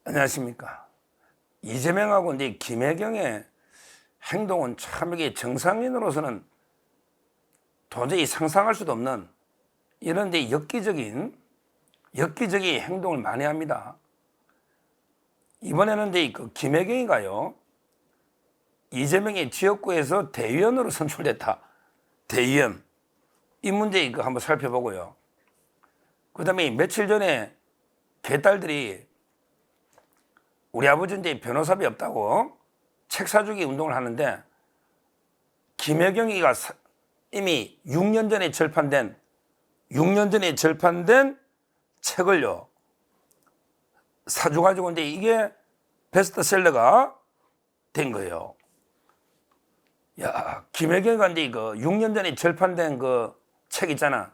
안녕하십니까. 이재명하고 이제 김혜경의 행동은 참 이게 정상인으로서는 도저히 상상할 수도 없는 이런 데 엽기적인 행동을 많이 합니다. 이번에는 이제 그 김혜경이가요, 이재명이 지역구에서 대의원으로 선출됐다. 대의원. 이 문제 이거 한번 살펴보고요. 그 다음에 며칠 전에 개딸들이 우리 아버지 이제 변호사비 없다고 책 사주기 운동을 하는데, 김혜경이가 이미 6년 전에 절판된 책을요 사줘가지고 이제 이게 베스트셀러가 된 거예요. 야, 김혜경이가 이제 그 6년 전에 절판된 그 책 있잖아.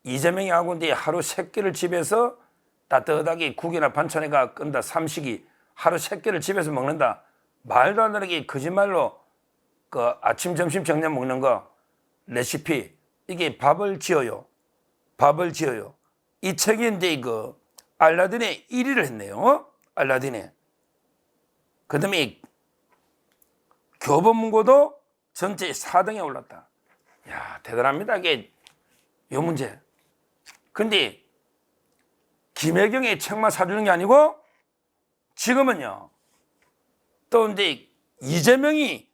이재명이 하고 이제 하루 3끼를 집에서 따뜻하게 국이나 반찬에가 끈다 삼식이 하루 3끼를 집에서 먹는다. 말도 안 되게 거짓말로 그 아침, 점심, 저녁 먹는 거 레시피, 이게 밥을 지어요. 이 책이 이제 그 알라딘에 1위를 했네요. 알라딘에. 그 다음에 교보문고도 전체 4등에 올랐다. 야, 대단합니다. 이게 요 문제. 근데 김혜경의 책만 사주는 게 아니고 지금은요, 또 이제 이재명이,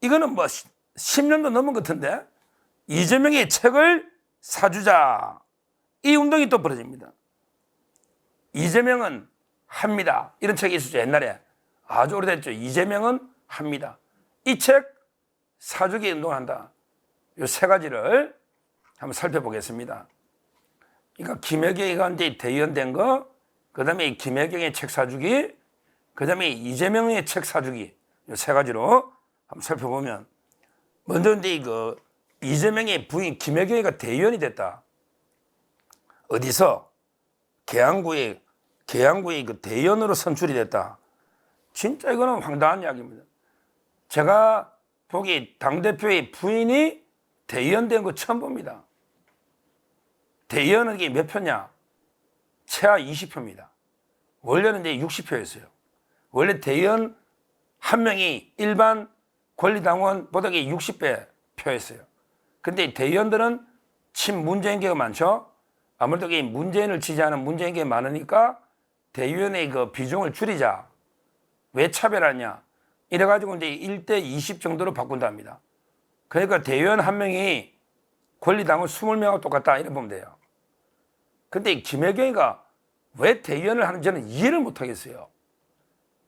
이거는 뭐 10년도 넘은 것 같은데, 이재명의 책을 사주자. 이 운동이 또 벌어집니다. 이재명은 합니다. 이런 책이 있었죠. 옛날에. 아주 오래됐죠. 이재명은 합니다. 이 책 사주기 운동을 한다. 이 3가지를 한번 살펴보겠습니다. 그러니까 김혜경이가 이제 대의원 된 거, 그 다음에 김혜경의 책 사주기, 그 다음에 이재명의 책 사주기, 이 3가지로 한번 살펴보면, 먼저 이제 그 이재명의 부인 김혜경이가 대의원이 됐다. 어디서? 계양구의 그 대의원으로 선출이 됐다. 진짜 이거는 황당한 이야기입니다. 제가 보기 당대표의 부인이 대의원 된 거 처음 봅니다. 대의원은 이게 몇 표냐? 최하 20표입니다. 원래는 이제 60표였어요. 원래 대의원 한 명이 일반 권리당원보다 60배 표였어요. 근데 대의원들은 친문재인계가 많죠. 아무래도 문재인을 지지하는 문재인계가 많으니까 대의원의 그 비중을 줄이자. 왜 차별하냐? 이래가지고 이제 1대 20 정도로 바꾼답니다. 그러니까 대의원 한 명이 권리당원 20명하고 똑같다. 이래 보면 돼요. 근데 김혜경이가 왜 대의원을 하는지 저는 이해를 못 하겠어요.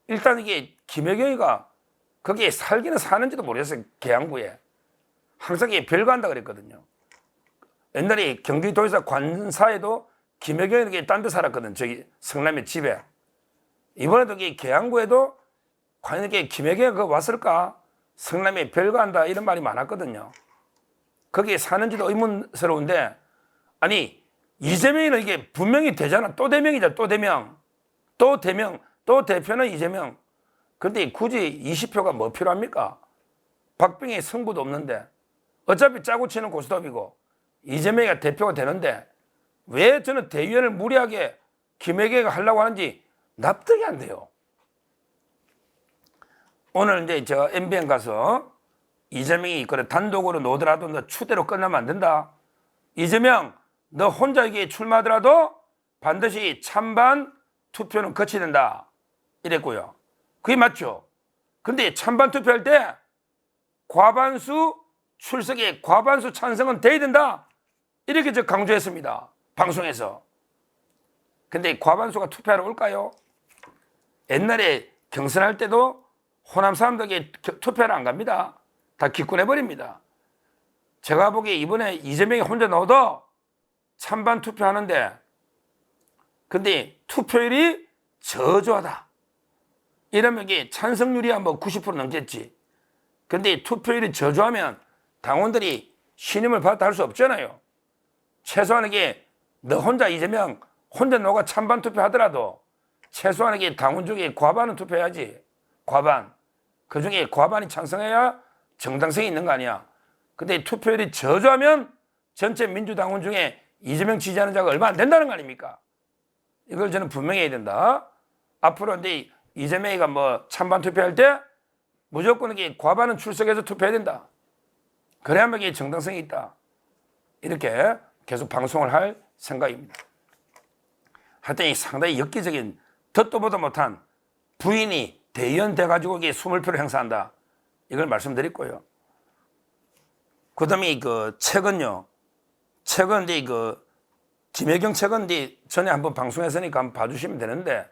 일단 이게 김혜경이가 거기에 살기는 사는지도 모르겠어요. 계양구에. 항상 이게 별거 한다 그랬거든요. 옛날에 경기도에서 관사에도 김혜경이 딴 데 살았거든. 저기 성남의 집에. 이번에도 계양구에도 과연 이렇게 김혜경이 그 왔을까? 성남에 별거 한다 이런 말이 많았거든요. 거기에 사는지도 의문스러운데, 아니 이재명이는 이게 분명히 되잖아. 또 대명이잖아. 또 대표는 이재명. 근데 굳이 20표가 뭐 필요합니까? 박빙의 승부도 없는데, 어차피 짜고 치는 고스톱이고 이재명이가 대표가 되는데 왜 저는 대의원을 무리하게 김혜경이가 하려고 하는지 납득이 안 돼요. 오늘 이제 제가 MBN 가서 이재명이 그래 단독으로 놓더라도 너 추대로 끝나면 안 된다. 이재명 너 혼자 이게 출마하더라도 반드시 찬반 투표는 거쳐야 된다. 이랬고요. 그게 맞죠. 근데 찬반 투표할 때 과반수 출석에 과반수 찬성은 돼야 된다. 이렇게 저 강조했습니다. 방송에서. 근데 과반수가 투표하러 올까요? 옛날에 경선할 때도 호남 사람들에게 투표를 안 갑니다. 다 기권해버립니다. 제가 보기에 이번에 이재명이 혼자 넣어도 찬반 투표하는데, 근데 투표율이 저조하다. 이러면 이게 찬성률이야 뭐 90% 넘겠지. 근데 투표율이 저조하면 당원들이 신임을 받았다 할 수 없잖아요. 최소한 이게 너 혼자 이재명 혼자 너가 찬반 투표하더라도 최소한 이게 당원 중에 과반은 투표해야지. 과반. 그 중에 과반이 찬성해야 정당성이 있는 거 아니야. 근데 투표율이 저조하면 전체 민주당원 중에 이재명 지지하는 자가 얼마 안 된다는 거 아닙니까? 이걸 저는 분명히 해야 된다. 앞으로 이제 이재명이가 뭐 찬반 투표할 때 무조건 이게 과반은 출석해서 투표해야 된다. 그래야만 이게 정당성이 있다. 이렇게 계속 방송을 할 생각입니다. 하여튼 이 상당히 엽기적인 듣도 보도 못한 부인이 대의원 돼가지고 이게 20표를 행사한다. 이걸 말씀드렸고요. 그 다음에 그 책은요. 책은 이제 그 김혜경 책은 이제 전에 한번 방송했으니까 한번 봐주시면 되는데,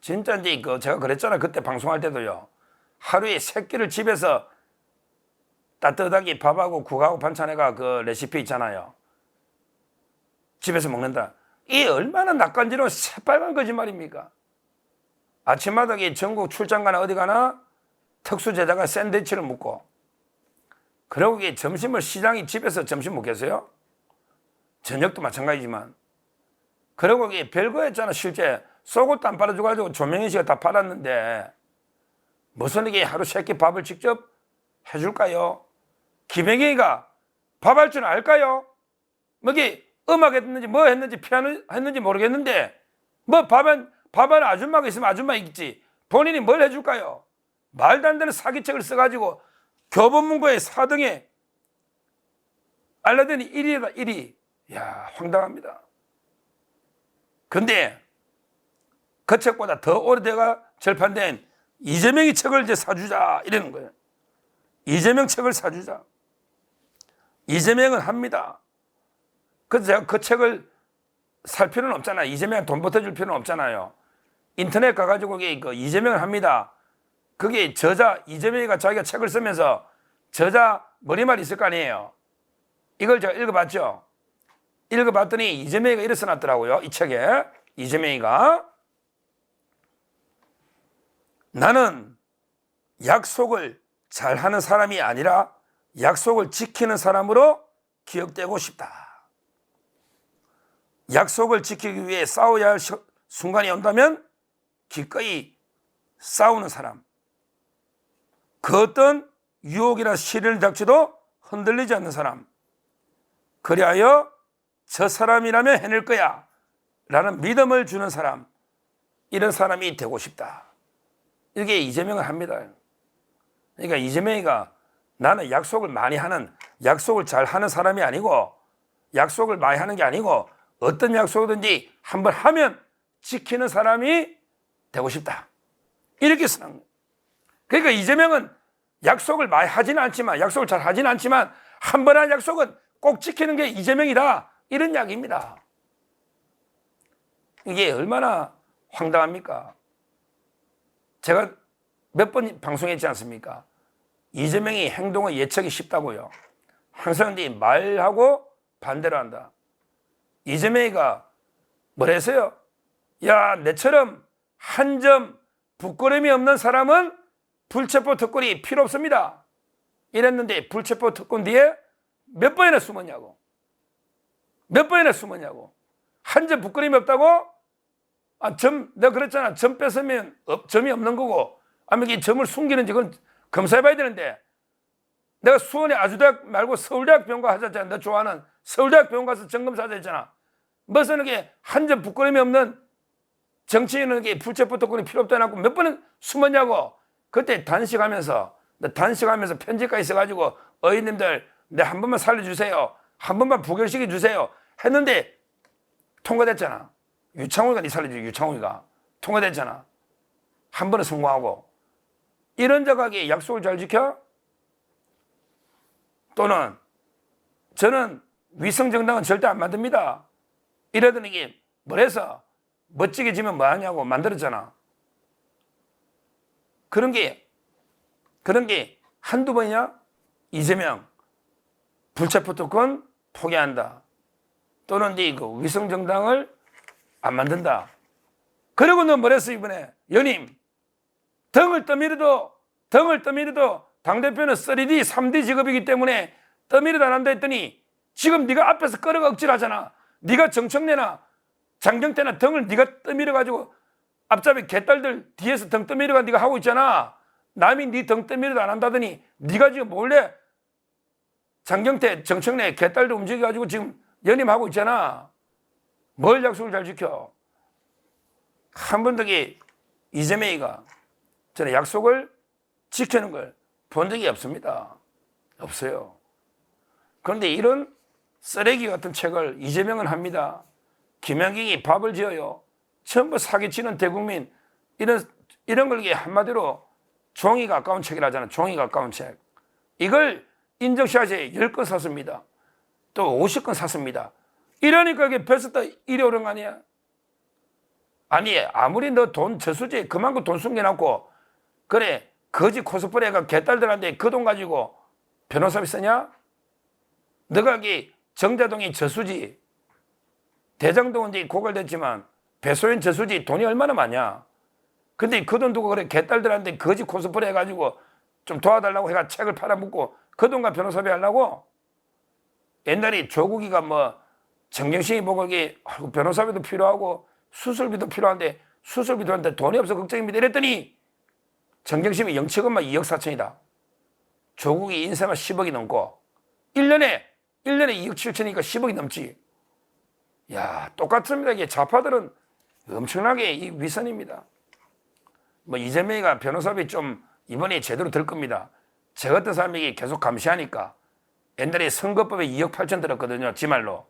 진짜 이제 그 제가 그랬잖아요. 그때 방송할 때도요. 하루에 3끼를 집에서 따뜻하게 밥하고 국하고 반찬해가 그 레시피 있잖아요. 집에서 먹는다. 이게 얼마나 낯간지러운 새빨간 거짓말입니까? 아침마다 전국 출장 가나 어디 가나 특수 제작한 샌드위치를 먹고, 그리고 이게 점심을 시장이 집에서 점심 먹겠어요? 저녁도 마찬가지지만. 그리고 이게 별거였잖아. 실제 속옷도 안 빨아줘가지고 조명희 씨가 다 팔았는데 무슨 이게 하루 3끼 밥을 직접 해줄까요? 김혜경이가 밥 할 줄 알까요? 뭐 이게 음악 했는지 뭐 했는지 피아노 했는지 모르겠는데 뭐 밥은 아줌마가 있으면 아줌마 있지 본인이 뭘 해줄까요? 말도 안 되는 사기책을 써가지고 교보문고의 4등에 알라딘이 1위다 1위. 야, 황당합니다. 근데 그 책보다 더 오래돼가 절판된 이재명이 책을 이제 사주자 이러는 거예요. 이재명 책을 사주자. 이재명은 합니다. 그래서 제가 그 책을 살 필요는 없잖아요. 이재명한테 돈 보태줄 필요는 없잖아요. 인터넷 가가지고 그 이재명을 합니다. 그게 저자 이재명이가 자기가 책을 쓰면서 저자 머리말이 있을 거 아니에요. 이걸 제가 읽어봤죠. 읽어봤더니 이재명이가 이래 써놨더라고요. 이 책에 이재명이가 나는 약속을 잘하는 사람이 아니라 약속을 지키는 사람으로 기억되고 싶다. 약속을 지키기 위해 싸워야 할 순간이 온다면 기꺼이 싸우는 사람. 그 어떤 유혹이나 시련을 닥쳐도 흔들리지 않는 사람. 그리하여 저 사람이라면 해낼 거야 라는 믿음을 주는 사람. 이런 사람이 되고 싶다. 이게 이재명을 합니다. 그러니까 이재명이가 나는 약속을 많이 하는, 약속을 잘 하는 사람이 아니고 약속을 많이 하는 게 아니고 어떤 약속이든지 한번 하면 지키는 사람이 되고 싶다. 이렇게 쓰는 거예요. 그러니까 이재명은 약속을 많이 하지는 않지만, 약속을 잘 하지는 않지만 한 번 한 약속은 꼭 지키는 게 이재명이다. 이런 이야기입니다. 이게 얼마나 황당합니까? 제가 몇 번 방송했지 않습니까? 이재명이 행동의 예측이 쉽다고요. 항상 말하고 반대로 한다. 이재명이가 뭘 했어요? 야, 내처럼 한 점 부끄러움이 없는 사람은 불체포 특권이 필요 없습니다. 이랬는데 불체포 특권 뒤에 몇 번이나 숨었냐고. 몇 번이나 숨었냐고. 한 점 부끄러움이 없다고? 내가 그랬잖아. 점 뺏으면 점이 없는 거고, 아니면 이 점을 숨기는지 그건 검사해봐야 되는데, 내가 수원의 아주대학 말고 서울대학 병원 하자잖아. 너 좋아하는 서울대학 병원 가서 점검사자 했잖아. 무슨 이게 한 점 부끄러움이 없는 정치인은 이게 불체포 특권이 필요 없다 해놓고 몇 번은 숨었냐고. 그때 단식하면서 편지까지 써가지고 어인님들 내 한 번만 살려주세요. 한 번만 부결시켜 주세요. 했는데 통과됐잖아. 유창훈이가 니 살려줘. 유창훈이가 통과됐잖아. 한 번은 성공하고. 이런 자가 약속을 잘 지켜? 또는 저는 위성정당은 절대 안 만듭니다. 이러더니 이게 뭘 해서 멋지게 지면 뭐하냐고 만들었잖아. 그런 게 한두 번이냐? 이재명 불체포 특권 포기한다. 또는 그 위성정당을 안 만든다. 그리고 너 뭘 했어 이번에? 연임 등을 떠밀어도 당대표는 3D, 3D 직업이기 때문에 떠밀어도 안 한다 했더니 지금 네가 앞에서 끌어가 억지를 하잖아. 네가 정청래나 장경태나 등을 네가 떠밀어가지고 앞잡이 개딸들 뒤에서 등 떠밀어가 네가 하고 있잖아. 남이 네 등 떠밀어도 안 한다더니 네가 지금 몰래 장경태, 정청래 개딸들 움직여가지고 지금 연임하고 있잖아. 뭘 약속을 잘 지켜? 한 번도 이재명이가 저는 약속을 지키는 걸 본 적이 없습니다. 없어요. 그런데 이런 쓰레기 같은 책을 이재명은 합니다. 김현경이 밥을 지어요. 전부 사기치는 대국민, 이런 걸 한마디로 종이 가까운 책이라 하잖아요. 종이 가까운 책. 이걸 인증샷에 10건 샀습니다. 또 50건 샀습니다. 이러니까 이게 베스트 1위 오른 거 아니야? 아니, 아무리 너 돈 저수지 그만큼 돈 숨겨놨고, 그래, 거지 코스프레가 개딸들한테 그 돈 가지고 변호사비 쓰냐? 너가 여기 정자동이 저수지, 대장동은 이제 고갈됐지만 배소연 저수지 돈이 얼마나 많냐? 근데 그 돈 두고 그래 개딸들한테 거지 코스프레 해가지고 좀 도와달라고 해가 책을 팔아먹고 그 돈과 변호사비 하려고? 옛날에 조국이가 뭐 정경심이 보고 이게 변호사비도 필요하고 수술비도 필요한데 수술비도 하는데 돈이 없어 걱정입니다 이랬더니 정경심이 영치금만 2억 4천이다. 조국이 인생은 10억이 넘고 1년에 2억 7천이니까 10억이 넘지. 야, 똑같습니다. 이게 좌파들은 엄청나게 이 위선입니다. 뭐 이재명이가 변호사비 좀 이번에 제대로 들 겁니다. 제 같은 사람에게 계속 감시하니까. 옛날에 선거법에 2억 8천 들었거든요. 지 말로.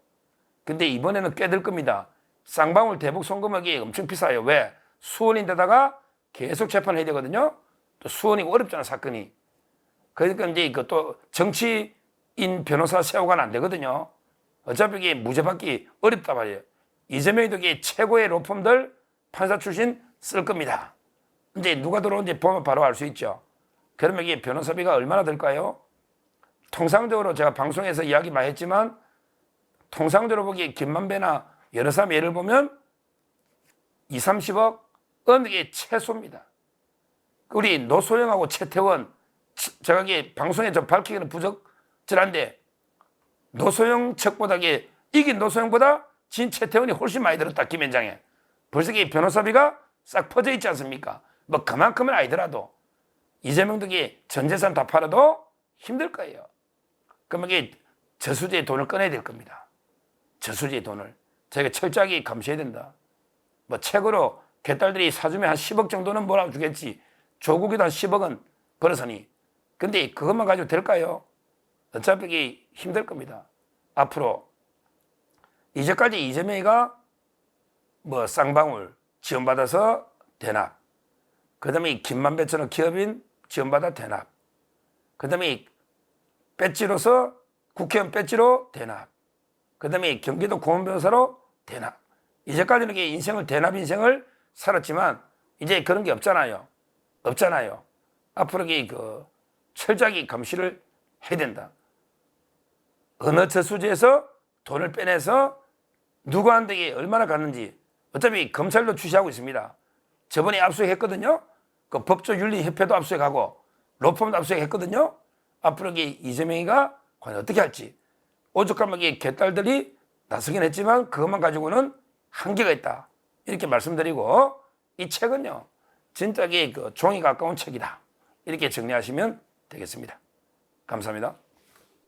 근데 이번에는 꽤 들 겁니다. 쌍방울 대북 송금액이 엄청 비싸요. 왜? 수원인데다가 계속 재판을 해야 되거든요. 또 수원이 어렵잖아, 사건이. 그러니까 이제 그 또 정치인 변호사 세우가는 안 되거든요. 어차피 이게 무죄 받기 어렵다 말이에요. 이재명이도 이게 최고의 로펌들 판사 출신 쓸 겁니다. 이제 누가 들어오는지 보면 바로 알 수 있죠. 그러면 이게 변호사비가 얼마나 들까요? 통상적으로 제가 방송에서 이야기 많이 했지만 통상적으로 보기에 김만배나 여러 사람 예를 보면 2, 30억 어느 게 최소입니다. 우리 노소영하고 최태원 제가 이게 방송에 좀 밝히기는 부적절한데 노소영 척보다 이긴 노소영보다 진 최태원이 훨씬 많이 들었다. 김현장에. 벌써 이 변호사비가 싹 퍼져 있지 않습니까? 뭐 그만큼은 아니더라도 이재명도 전 재산 다 팔아도 힘들 거예요. 그러면 이게 저수지의 돈을 꺼내야 될 겁니다. 저수지의 돈을. 저희가 철저하게 감시해야 된다. 뭐 책으로 개딸들이 사주면 한 10억 정도는 뭐라고 주겠지. 조국이도 한 10억은 벌어서니. 근데 그것만 가지고 될까요? 어차피 이게 힘들 겁니다. 앞으로 이제까지 이재명이가 뭐 쌍방울 지원받아서 대납, 그 다음에 김만배처럼 기업인 지원받아 대납, 그 다음에 배지로서 국회의원 배지로 대납, 그 다음에 경기도 고문변호사로 대납. 이제까지는 인생을 대납 인생을 살았지만 이제 그런 게 없잖아요. 앞으로 철저하게 감시를 해야 된다. 어느 저수지에서 돈을 빼내서 누구한테 얼마나 갔는지 어차피 검찰도 주시하고 있습니다. 저번에 압수했거든요. 그 법조윤리협회도 압수하고 로펌도 압수했거든요. 앞으로 이재명이가 과연 어떻게 할지. 오죽하면 개딸들이 나서긴 했지만 그것만 가지고는 한계가 있다. 이렇게 말씀드리고 이 책은요. 진짜 종이 가까운 책이다. 이렇게 정리하시면 되겠습니다. 감사합니다.